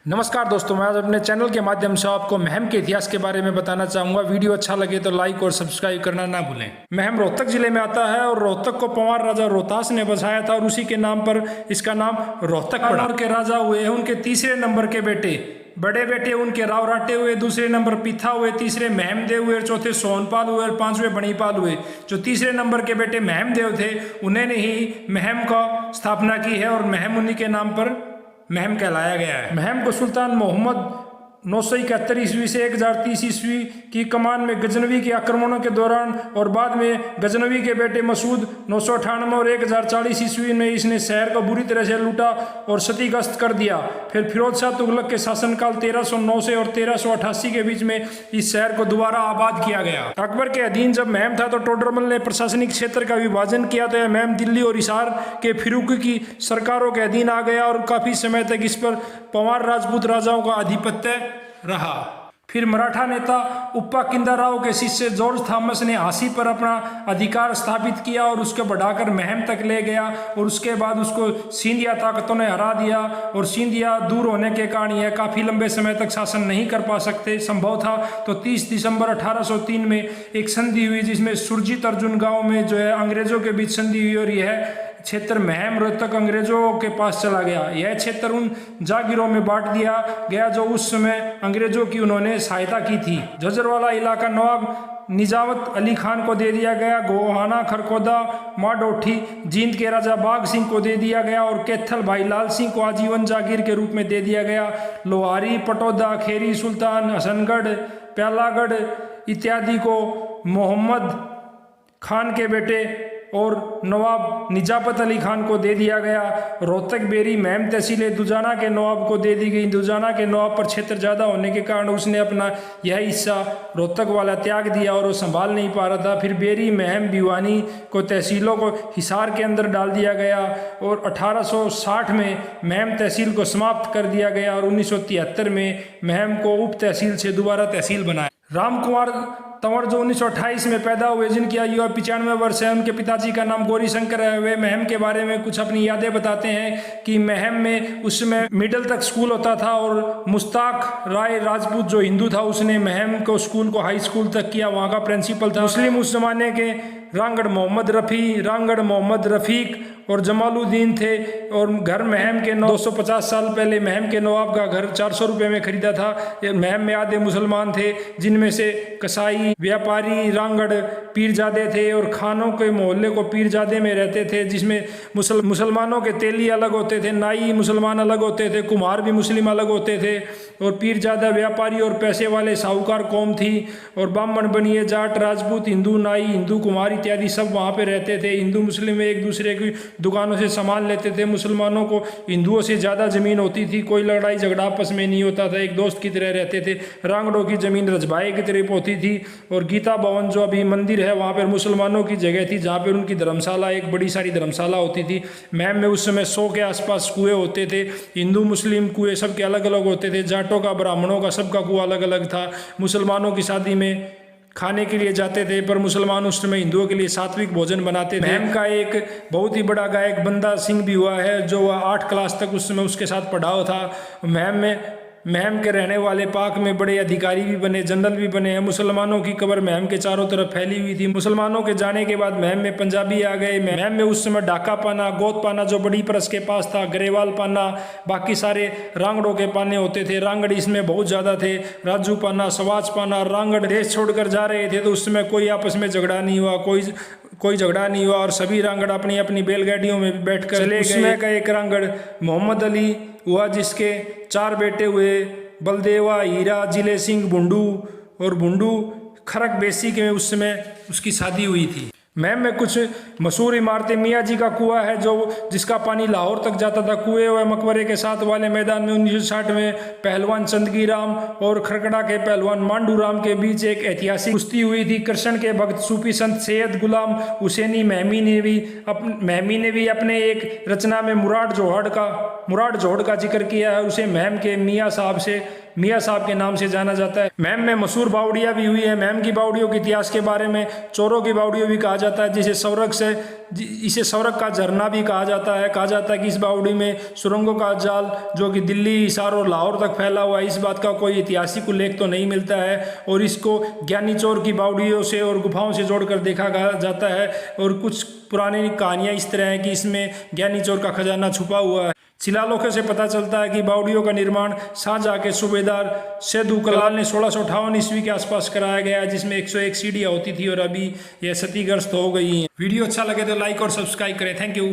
नमस्कार दोस्तों, मैं आज अपने चैनल के माध्यम से आपको महम के इतिहास के बारे में बताना चाहूँगा। वीडियो अच्छा लगे तो लाइक और सब्सक्राइब करना ना भूलें। महम रोहतक जिले में आता है और रोहतक को पंवार राजा रोहतास ने बसाया था और उसी के नाम पर इसका नाम रोहतक पड़ा। के राजा हुए उनके तीसरे नंबर के बेटे, बड़े बेटे उनके राव राटे हुए, दूसरे नंबर पीथा हुए, तीसरे महमदेव हुए, चौथे सोनपाल हुए और पांचवें बणीपाल हुए। जो तीसरे नंबर के बेटे महमदेव थे उन्होंने ही महम का स्थापना की है और महम उन्हीं के नाम पर महम कहलाया गया है। महम को सुल्तान मोहम्मद 971 ईस्वी से 1030 ईस्वी की कमान में गजनवी के आक्रमणों के दौरान और बाद में गजनवी के बेटे मसूद 998 और 1040 ईस्वी में इसने शहर को बुरी तरह से लूटा और क्षतिग्रस्त कर दिया। फिर फिरोज शाह तुगलक के शासनकाल 1309 से और 1388 के बीच में इस शहर को दोबारा आबाद किया गया। अकबर के अधीन जब महम था तो टोडरमल ने प्रशासनिक क्षेत्र का विभाजन किया तो यह महम दिल्ली और हिसार के फिरूकी की सरकारों के अधीन आ गया और काफी समय तक इस पर पंवार राजपूत राजाओं का आधिपत्य रहा। फिर मराठा नेता उप्पा किंदाराव के शिष्य जॉर्ज थॉमस ने हांसी पर अपना अधिकार स्थापित किया और उसको बढ़ाकर महम तक ले गया और उसके बाद उसको सिंधिया ताकतों ने हरा दिया और सिंधिया दूर होने के कारण यह काफ़ी लंबे समय तक शासन नहीं कर पा सकते संभव था। तो 30 दिसंबर 1803 में एक संधि हुई जिसमें सुरजीत अर्जुन गांव में जो है अंग्रेजों के बीच संधि हुई और यह क्षेत्र महम रोहतक अंग्रेजों के पास चला गया। यह क्षेत्र उन जागीरों में बांट दिया गया जो उस समय अंग्रेजों की उन्होंने सहायता की थी। झज्जरवाला इलाका नवाब निजावत अली खान को दे दिया गया। गोहाना, खरकोदा, माडोठी जींद के राजा बाघ सिंह को दे दिया गया और कैथल भाई लाल सिंह को आजीवन जागीर के रूप में दे दिया गया। लोहारी, पटौदा, खेरी सुल्तान, हसनगढ़, प्यालागढ़ इत्यादि को मोहम्मद खान के बेटे और नवाब निजापत अली खान को दे दिया गया। रोहतक, बेरी, महम तहसीलें दुजाना के नवाब को दे दी गई। दुजाना के नवाब पर क्षेत्र ज़्यादा होने के कारण उसने अपना यह हिस्सा रोहतक वाला त्याग दिया और वो संभाल नहीं पा रहा था। फिर बेरी, महम, भिवानी को तहसीलों को हिसार के अंदर डाल दिया गया और 1860 में महम तहसील को समाप्त कर दिया गया और 1973 में महम को उप तहसील से दोबारा तहसील बनाया। राम कुमार तंवर जो 1928 में पैदा हुए, जिनकी आयु 95 वर्ष है, उनके पिताजी का नाम गौरी शंकर है। वे महम के बारे में कुछ अपनी यादें बताते हैं कि महम में उस समय मिडिल तक स्कूल होता था और मुश्ताक राय राजपूत जो हिंदू था उसने महम को स्कूल को हाई स्कूल तक किया, वहाँ का प्रिंसिपल था। मुस्लिम उस जमाने के रांगड़ मोहम्मद रफ़ी, रांगड़ मोहम्मद रफ़ीक और जमालुद्दीन थे और घर महम के 250 साल पहले महम के नवाब का घर 400 रुपये में खरीदा था। महम में आधे मुसलमान थे जिनमें से कसाई, व्यापारी, रांगड़, पीरजादे थे और खानों के मोहल्ले को पीरजादे में रहते थे जिसमें मुसलमानों के तेली अलग होते थे, नाई मुसलमान अलग होते थे, कुम्हार भी मुस्लिम अलग होते थे और पीरजादा व्यापारी और पैसे वाले साहूकार कौम थी और ब्राह्मण, बनिए, जाट, राजपूत, हिंदू, नाई, हिंदू, कुम्हार इत्यादि सब वहाँ पे रहते थे। हिंदू मुस्लिम एक दूसरे की दुकानों से सामान लेते थे। मुसलमानों को हिंदुओं से ज़्यादा ज़मीन होती थी, कोई लड़ाई झगड़ा आपस में नहीं होता था, एक दोस्त की तरह रहते थे। रांगड़ों की ज़मीन रजभाई की तरफ होती थी और गीता भवन जो अभी मंदिर है वहाँ पर मुसलमानों की जगह थी जहाँ पर उनकी धर्मशाला, एक बड़ी सारी धर्मशाला होती थी। महम में उस समय 100 के आसपास कुएँ होते थे। हिंदू मुस्लिम कुएँ सबके अलग अलग होते थे, जाटों का, ब्राह्मणों का, सबका कुआं अलग अलग था। मुसलमानों की शादी में खाने के लिए जाते थे पर मुसलमान उस समय हिंदुओं के लिए सात्विक भोजन बनाते थे। महम का एक बहुत ही बड़ा गायक बंदा सिंह भी हुआ है जो 8 क्लास तक उस समय उसके साथ पढ़ा हुआ था। महम के रहने वाले पाक में बड़े अधिकारी भी बने, जनरल भी बने हैं। मुसलमानों की कब्र महम के चारों तरफ फैली हुई थी। मुसलमानों के जाने के बाद महम में पंजाबी आ गए। महम में उस समय ढाका पाना, गोद पाना जो बड़ी परस के पास था, गरेवाल पाना, बाकी सारे रांगड़ों के पाने होते थे। रांगड़ इसमें बहुत ज़्यादा थे, राजू पाना, सवाज पाना। रांगड़ देश छोड़कर जा रहे थे तो उस समय कोई आपस में झगड़ा नहीं हुआ, कोई झगड़ा नहीं हुआ और सभी रांगड़ अपनी अपनी बैलगाड़ियों में बैठकर चले गए। उसमें का एक रांगड़ मोहम्मद अली हुआ जिसके 4 बेटे हुए, बलदेवा, हीरा, जिले सिंह, भुंडू और भुंडू खरक बेसी के उस समय उसकी शादी हुई थी। महम में कुछ मशहूर इमारतें, मियाँ जी का कुआं है जिसका पानी लाहौर तक जाता था। कुएं व मकबरे के साथ वाले मैदान में 1960 में पहलवान चंदगी राम और खरकड़ा के पहलवान मांडू राम के बीच एक ऐतिहासिक कुश्ती हुई थी। कृष्ण के भक्त सूफी संत सैयद गुलाम हुसैनी महमी ने भी अपने एक रचना में मुराद जोहड़ का जिक्र किया है। उसे महम के मियाँ साहब के नाम से जाना जाता है। महम में मशहूर बावड़ियाँ भी हुई है। महम की बावड़ियों के इतिहास के बारे में चोरों की बावड़ियों भी कहा जाता है जिसे सौरग से इसे स्वर्ग का झरना भी कहा जाता है। कहा जाता है कि इस बावड़ी में सुरंगों का जाल जो कि दिल्ली, हिसार और लाहौर तक फैला हुआ है। इस बात का कोई ऐतिहासिक उल्लेख तो नहीं मिलता है और इसको ज्ञानी चोर की बावड़ियों से और गुफाओं से जोड़कर देखा जाता है। और कुछ पुरानी कहानियाँ इस तरह हैं कि इसमें ज्ञानी चोर का खजाना छुपा हुआ है। शिलालेखों से पता चलता है कि बावड़ियों का निर्माण शाहजहाँ के सूबेदार सैयद कलाल ने 1658 ईस्वी के आसपास कराया गया है, जिसमें 101 सीढ़ियाँ होती थी और अभी यह क्षतिग्रस्त हो गई हैं। वीडियो अच्छा लगे तो लाइक और सब्सक्राइब करें। Thank you.